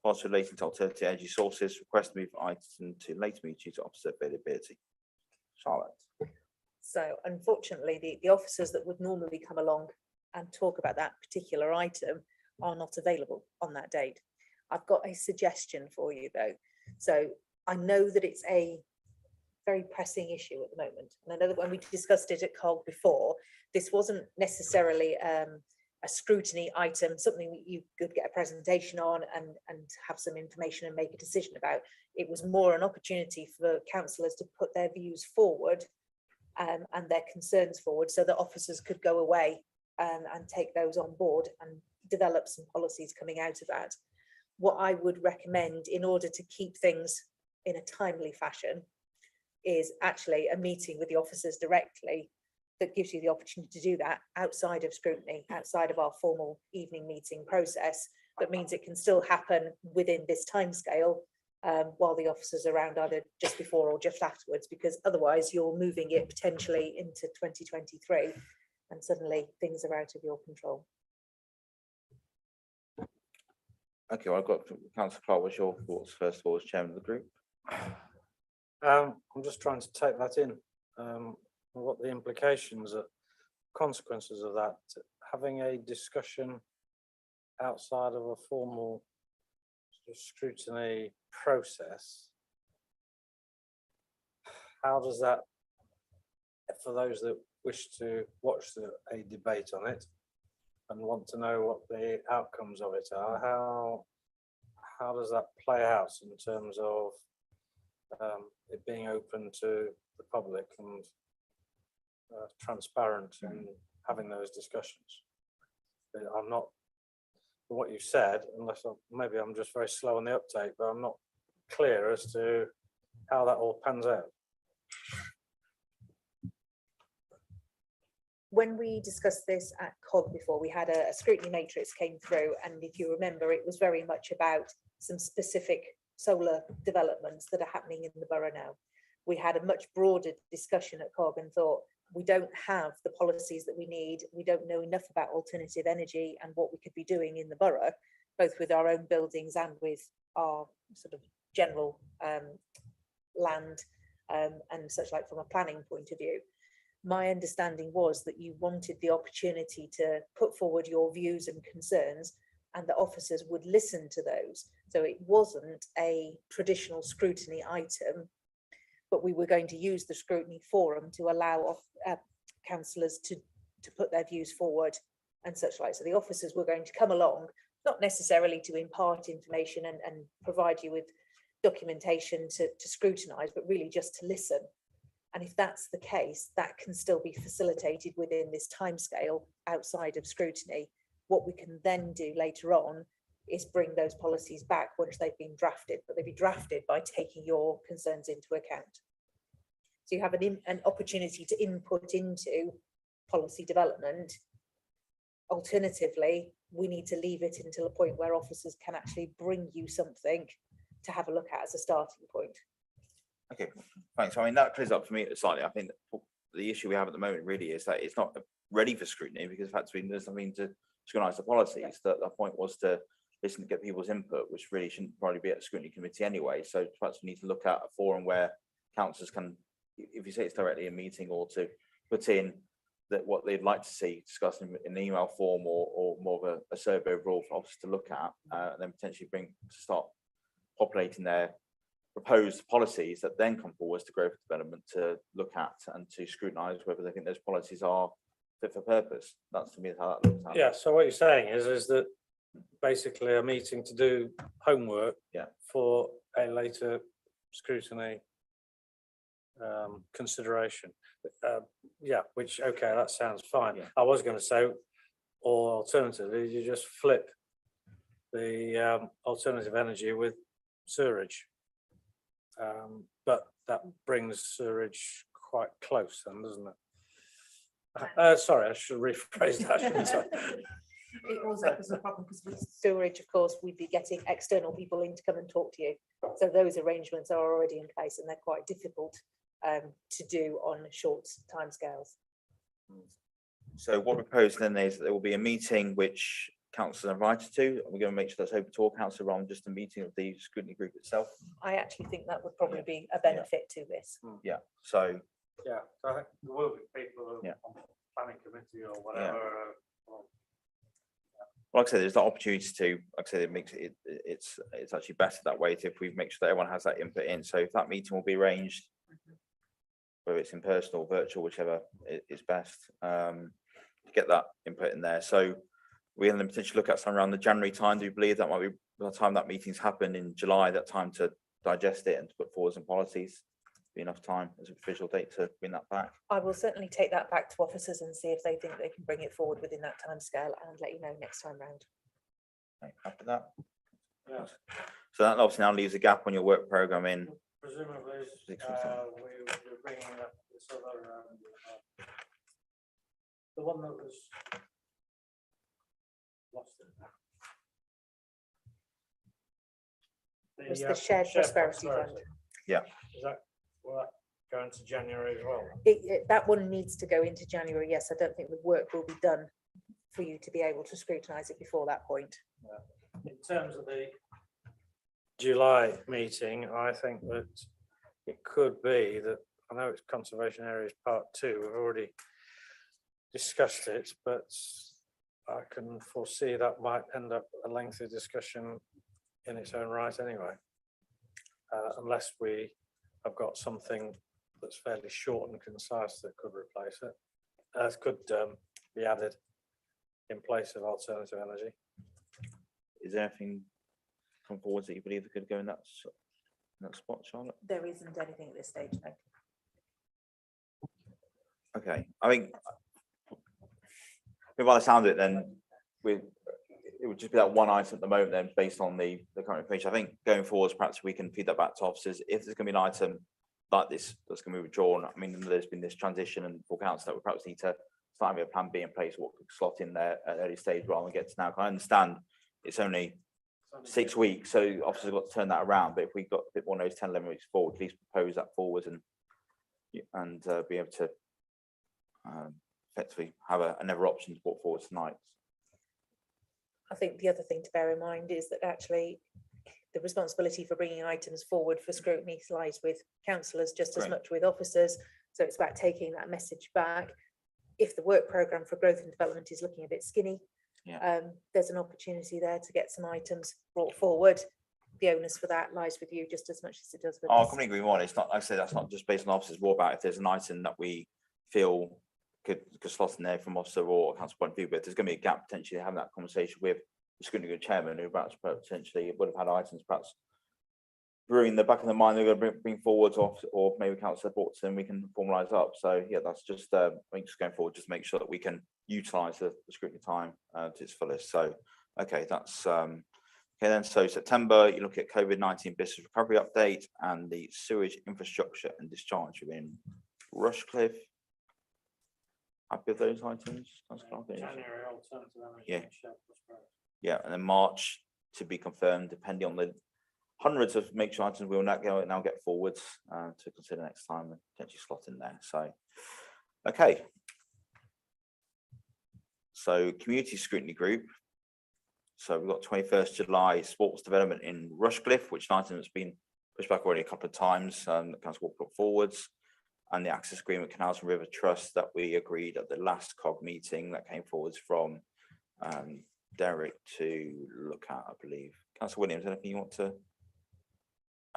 Parts relating to alternative energy sources, request to move item to later meeting due to officer availability. Charlotte. So unfortunately, the officers that would normally come along and talk about that particular item are not available on that date. I've got a suggestion for you though. So I know that it's a very pressing issue at the moment. And I know that when we discussed it at COG before, this wasn't necessarily a scrutiny item, something that you could get a presentation on and have some information and make a decision about. It was more an opportunity for councillors to put their views forward and their concerns forward so that officers could go away and take those on board and develop some policies coming out of that. What I would recommend in order to keep things in a timely fashion is actually a meeting with the officers directly that gives you the opportunity to do that outside of scrutiny, outside of our formal evening meeting process. That means it can still happen within this timescale while the officers are around, either just before or just afterwards, because otherwise you're moving it potentially into 2023 and suddenly things are out of your control. Okay, well, I've got Councillor Clark. What's your thoughts first of all as chairman of the group? I'm just trying to take that in, what the implications, consequences of that. Having a discussion outside of a formal sort of scrutiny process, how does that, for those that wish to watch a debate on it and want to know what the outcomes of it are, how does that play out in terms of it being open to the public and transparent in having those discussions. I'm not, from what you've said, unless maybe I'm just very slow on the uptake, but I'm not clear as to how that all pans out. When we discussed this at COG before, we had a scrutiny matrix came through, and if you remember, it was very much about some specific solar developments that are happening in the borough now. We had a much broader discussion at COG and thought, we don't have the policies that we need. We don't know enough about alternative energy and what we could be doing in the borough, both with our own buildings and with our sort of general land and such like from a planning point of view. My understanding was that you wanted the opportunity to put forward your views and concerns, and the officers would listen to those. So it wasn't a traditional scrutiny item, but we were going to use the scrutiny forum to allow councillors to put their views forward and such like. So the officers were going to come along, not necessarily to impart information and provide you with documentation to scrutinise, but really just to listen. And if that's the case, that can still be facilitated within this timescale outside of scrutiny. What we can then do later on is bring those policies back once they've been drafted, but they'll be drafted by taking your concerns into account. So you have an opportunity to input into policy development. Alternatively, we need to leave it until a point where officers can actually bring you something to have a look at as a starting point. Okay, thanks. I mean, that clears up for me slightly. I think that the issue we have at the moment really is that it's not ready for scrutiny because in fact there's nothing to scrutinise the policies. That the point was to listen to get people's input, which really shouldn't probably be at a scrutiny committee anyway. So perhaps we need to look at a forum where councillors can, if you say it's directly a meeting, or to put in that what they'd like to see discussed in an email form or more of a survey overall for officers to look at, and then potentially start populating their proposed policies that then come forward to growth development to look at and to scrutinise whether they think those policies are fit for purpose. That's to me how that looks at. Yeah, so what you're saying is that basically a meeting to do homework for a later scrutiny consideration. Yeah, which, okay, that sounds fine. I was going to say, or alternatively, you just flip the alternative energy with sewerage. But that brings sewerage quite close then, doesn't it? Sorry, I should rephrase that, shouldn't I? It also was a problem because with sewerage, of course, we'd be getting external people in to come and talk to you. So those arrangements are already in place and they're quite difficult to do on short timescales. So what we propose then is that there will be a meeting which councillors are invited to. We're going to make sure that's open to all councillors rather than just a meeting of the scrutiny group itself. I actually think that would probably be a benefit to this. Yeah. So Yeah, so I think there will be people on Yeah. planning committee or whatever. like I said, there's the opportunity to, like I said, it makes it's actually better that way if we make sure that everyone has that input in. So if that meeting will be arranged, whether it's in person or virtual, whichever is best, to get that input in there. So we're going to potentially look at some around the January time. Do you believe that might be by the time that meeting's happened in July, that time to digest it and to put forward some policies? Be enough time as a official date to bring that back? I will certainly take that back to officers and see if they think they can bring it forward within that timescale and let you know next time round. Okay, after that. Yeah. So that obviously now leaves a gap on your work programme in. Presumably, we're bringing up this other, the one that was lost it. It was the shared prosperity fund. Yeah. Is that, will that go into January as well? That one needs to go into January. Yes, I don't think the work will be done for you to be able to scrutinise it before that point. In terms of the July meeting, I think that it could be that, I know it's conservation areas part 2, we've already discussed it, but I can foresee that might end up a lengthy discussion in its own right anyway. Unless we have got something that's fairly short and concise that could replace it, could be added in place of alternative energy. Is there anything come forward that you believe that could go in that Next spot, Charlotte. There isn't anything at this stage, no. Okay, I think by the sound of it, then it would just be that one item at the moment. Then, based on the current information, I think going forwards, perhaps we can feed that back to officers. If there's going to be an item like this that's going to be withdrawn, I mean, there's been this transition and for council that we perhaps need to start having a plan B in place, what could slot in there at an early stage rather than get to now. I understand it's only 6 weeks, so officers have got to turn that around. But if we got a bit more notice 10, 11 weeks forward, at least propose that forward and be able to effectively have another option to put forward tonight. I think the other thing to bear in mind is that actually the responsibility for bringing items forward for scrutiny lies with councillors just as Right. much with officers. So it's about taking that message back. If the work programme for growth and development is looking a bit skinny, there's an opportunity there to get some items brought forward. The onus for that lies with you just as much as it does with I us. completely agree with one. It's not, like I say, that's not just based on officers. What about if there's an item that we feel could slot in there from officer or council point of view, but if there's going to be a gap potentially having that conversation with the scrutiny group chairman, who perhaps potentially would have had items perhaps brewing in the back of the mind they're going to bring forwards, or maybe council brought to, and we can formalise up. So yeah, that's just I think just going forward, just make sure that we can utilise the scrutiny time to its fullest. So okay, that's okay then. So September, you look at COVID-19 business recovery update and the sewage infrastructure and discharge within Rushcliffe. Happy with those items? January alternative energy. Yeah. Shell plus growth. Yeah, and then March to be confirmed, depending on the hundreds of make sure items we will now get forwards to consider next time and potentially slot in there. So, okay. So community scrutiny group. So we've got 21st July sports development in Rushcliffe, which is an item that's been pushed back already a couple of times. That council will put forwards. And the access agreement Canals and River Trust that we agreed at the last COG meeting that came forwards from Derek to look at, I believe. Councillor Williams, anything you want to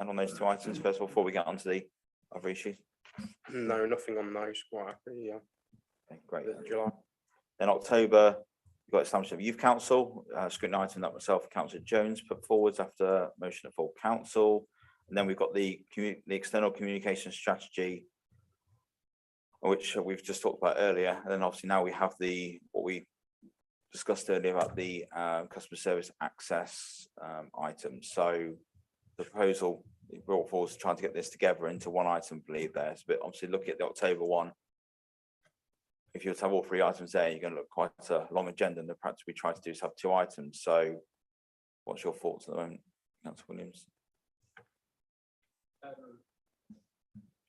add on those two items first of all, before we get on to the other issues? No, nothing on those. Quite happy. Yeah. Okay, great. July. Then October, we've got establishment of youth council, scrutiny item that myself, Councillor Jones put forwards after motion of full council. And then we've got the external communication strategy, which we've just talked about earlier. And then obviously now we have what we discussed earlier about the customer service access item. So the proposal brought forward is trying to get this together into one item, I believe there's, but obviously look at the October one. If you were to have all three items there, you're going to look quite a long agenda, and the practice we try to do is have two items. So what's your thoughts at the moment, Councillor Williams?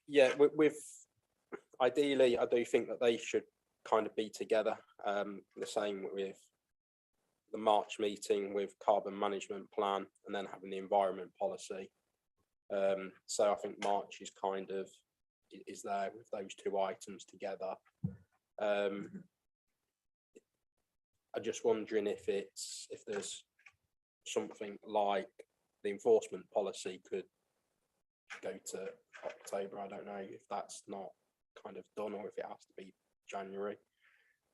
Yeah, with ideally, I do think that they should kind of be together. The same with the March meeting with carbon management plan, and then having the environment policy. So I think March is kind of is there with those two items together. I'm just wondering if there's something like the enforcement policy could go to October. I don't know if that's not kind of done or if it has to be January,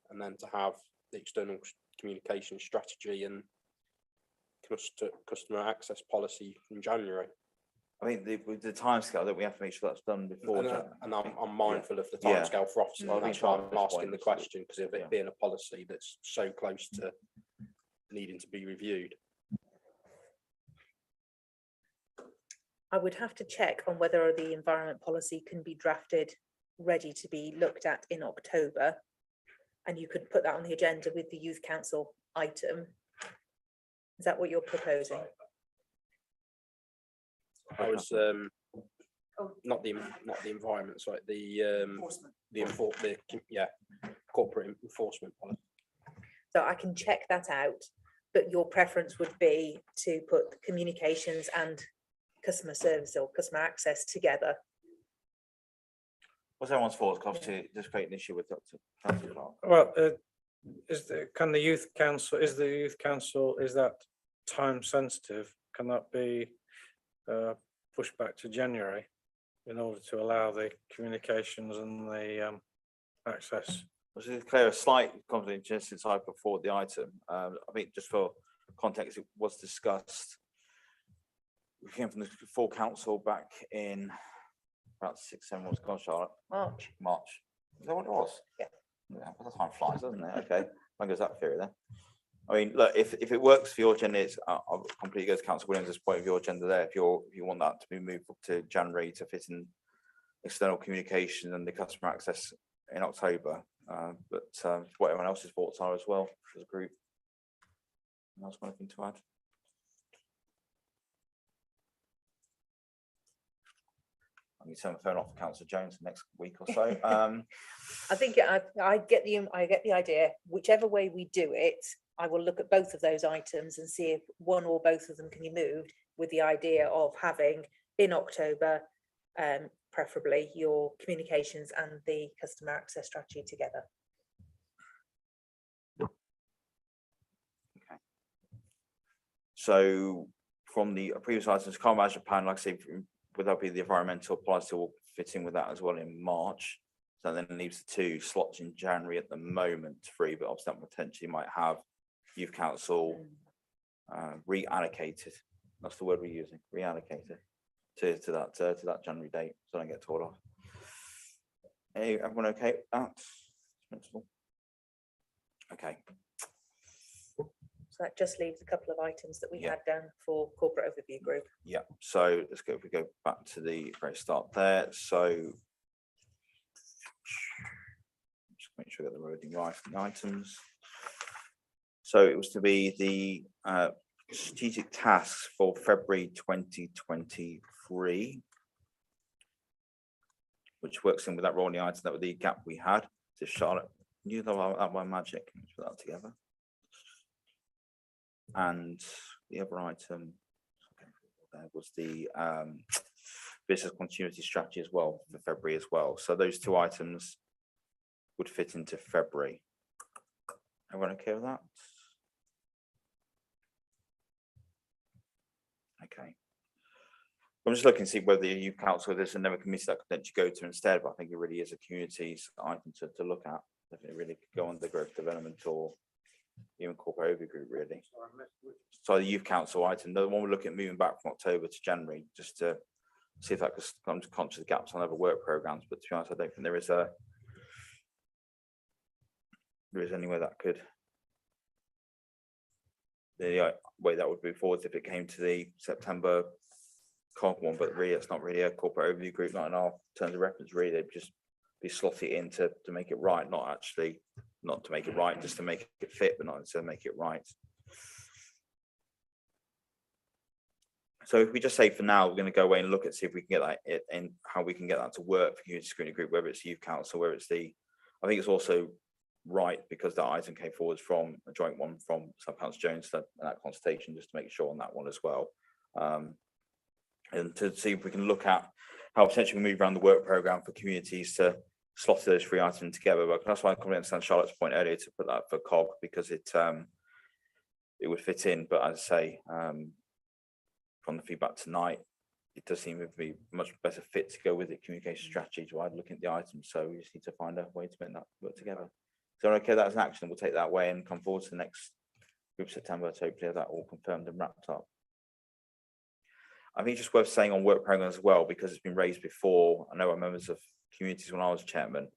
and then to have the external communication strategy and customer access policy in January. I think with the timescale that we have to make sure that's done before. And I'm mindful of the Yeah. timescale for officers. Well, I That's think why at I'm this asking point, the it's- question, because of yeah. it being a policy that's so close to needing to be reviewed. I would have to check on whether the environment policy can be drafted, ready to be looked at in October. And you could put that on the agenda with the youth council item. Is that what you're proposing? I was not the environment, sorry, corporate enforcement policy. So I can check that out, but your preference would be to put communications and customer service or customer access together. What's everyone's thoughts? Obviously, just create an issue with Councillor Clark. Well, is the youth council, is that time sensitive? Can that be pushed back to January in order to allow the communications and the access? Was it clear a slight conflict just since I put forward the item? I think just for context, it was discussed we came from the full council back in about 6-7 months ago, Charlotte. March. Is that what it was? Yeah. Yeah, well, the time flies, doesn't it? Okay, when goes that theory then? I mean, look, if it works for your agenda, it's I'll completely go to Councillor Williams' point of your agenda there. If you want that to be moved up to January to fit in external communication and the customer access in October, but what everyone else's thoughts are as well as a group. Anyone else got anything to add? I need to turn my phone off for Councillor Jones next week or so. I think I get the idea. Whichever way we do it, I will look at both of those items and see if one or both of them can be moved, with the idea of having in October, preferably your communications and the customer access strategy together. Okay. So from the previous items, car management plan, like I say, would that be the environmental policy will fit in with that as well in March? So then it leaves the 2 slots in January at the moment free, but obviously that potentially might have youth council reallocated. That's the word we're using, reallocated to that January date, so I don't get told off. Hey, everyone okay with that? Sensible. Okay. So that just leaves a couple of items that we Yeah. had down for corporate overview group. Yeah, so let's go, if we go back to the very start there, so just make sure I get the wording right for the items. So it was to be the strategic tasks for February 2023, which works in with that rolling item, that was the gap we had. So Charlotte, you know that by magic, let's put that together. And the other item there was the business continuity strategy as well for February as well. So those 2 items would fit into February. Everyone okay with that? Okay. I'm just looking to see whether the youth council, there's another committee that could potentially go to instead, but I think it really is a communities item to look at. If it really could go on the growth development or even corporate overview group, really. So the youth council item, the one we're looking at moving back from October to January, just to see if that could come to conscious gaps on other work programs. But to be honest, I don't think there is any way that could. The way that would move forward if it came to the September COG one, but really it's not really a corporate overview group, not in our terms of reference, really. They'd just be slotted in to make it right, not to make it right, just to make it fit, but not to make it right. So if we just say for now, we're going to go away and look at, see if we can get that in, how we can get that to work for community scrutiny group, whether it's youth council, whether it's I think it's also right, because that item came forward from a joint one from Councillor Jones, that consultation, just to make sure on that one as well. And to see if we can look at how potentially we move around the work programme for communities to slot those 3 items together. But that's why I completely understand Charlotte's point earlier to put that for COG, because it would fit in. But as I say, from the feedback tonight, it does seem to be much better fit to go with the communication strategy while looking at the items. So we just need to find a way to make that work together. So okay, that's an action. We'll take that away and come forward to the next group September to hopefully have that all confirmed and wrapped up. I think it's just worth saying on work programs as well, because it's been raised before. I know our members of communities when I was chairman,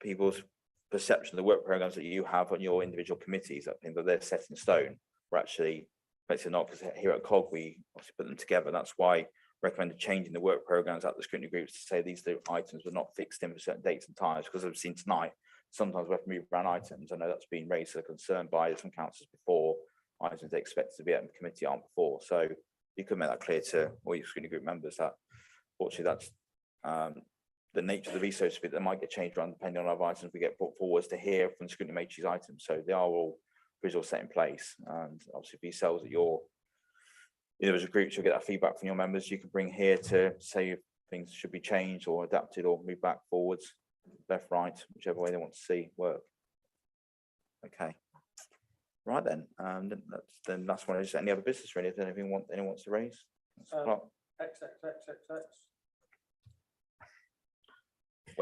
people's perception of the work programs that you have on your individual committees, I think that they're set in stone. We're actually, it's not, because here at COG we obviously put them together. That's why I recommended changing the work programs at the scrutiny groups to say these items were not fixed in for certain dates and times, because I've seen tonight sometimes we have to move around items. I know that's been raised as a concern by some councillors before. Items they expected to be at the committee aren't before. So you could make that clear to all your scrutiny group members that fortunately that's the nature of the research, so to speak, that might get changed around depending on other items we get put forwards to hear from the scrutiny matrix items. So they are all visual set in place. And obviously if you sells at your, as a group, you'll get that feedback from your members. You can bring here to say if things should be changed or adapted or moved back forwards, left, right, whichever way they want to see work. Okay. Right then, then last one is any other business really? If anyone wants to raise? We're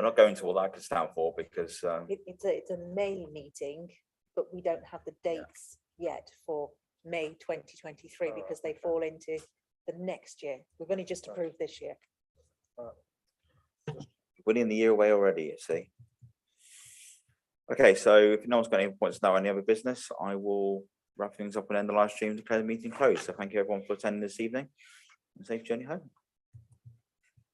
not going to all that I can stand for because It's a May meeting, but we don't have the dates yet for May 2023 because they fall into the next year. We've only just approved this year. Winning the year away already, you see. Okay, so if no one's got any points now, any other business, I will wrap things up and end the live stream, declare the meeting closed. So thank you everyone for attending this evening, and safe journey home.